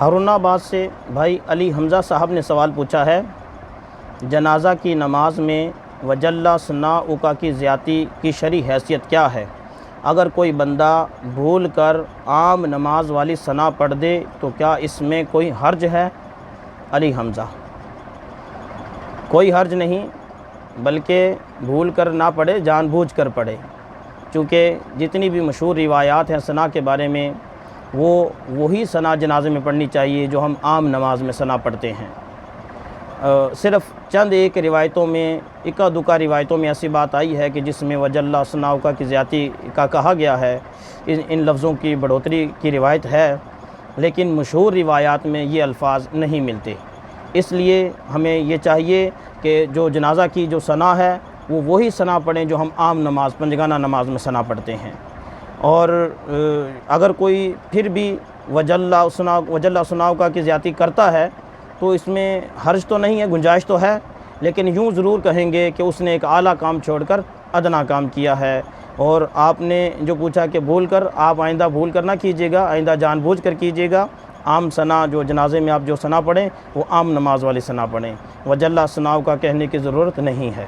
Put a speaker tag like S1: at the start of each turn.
S1: ہارون آباد سے بھائی علی حمزہ صاحب نے سوال پوچھا ہے، جنازہ کی نماز میں وجل ثناؤک کی زیادتی کی شرعی حیثیت کیا ہے؟ اگر کوئی بندہ بھول کر عام نماز والی ثنا پڑھ دے تو کیا اس میں کوئی حرج ہے؟ علی حمزہ: کوئی حرج نہیں، بلکہ بھول کر نہ پڑھے، جان بوجھ کر پڑھے، چونکہ جتنی بھی مشہور روایات ہیں ثنا کے بارے میں وہی ثنا جنازے میں پڑھنی چاہیے جو ہم عام نماز میں ثنا پڑھتے ہیں۔ صرف چند ایک روایتوں میں، اکا دکا روایتوں میں ایسی بات آئی ہے کہ جس میں وجل ثناؤک کی زیادتی کا کہا گیا ہے، ان لفظوں کی بڑھوتری کی روایت ہے، لیکن مشہور روایات میں یہ الفاظ نہیں ملتے۔ اس لیے ہمیں یہ چاہیے کہ جو جنازہ کی جو ثنا ہے وہی ثنا پڑھیں جو ہم عام نماز، پنجگانہ نماز میں ثنا پڑھتے ہیں۔ اور اگر کوئی پھر بھی وجل ثناؤک کی زیادتی کرتا ہے تو اس میں حرج تو نہیں ہے، گنجائش تو ہے، لیکن یوں ضرور کہیں گے کہ اس نے ایک اعلیٰ کام چھوڑ کر ادنا کام کیا ہے۔ اور آپ نے جو پوچھا کہ بھول کر، آپ آئندہ بھول کر نہ کیجیے گا، آئندہ جان بوجھ کر کیجیے گا۔ عام ثنا جو جنازے میں آپ جو ثنا پڑھیں وہ عام نماز والی ثنا پڑھیں، وجل ثناؤک کہنے کی ضرورت نہیں ہے۔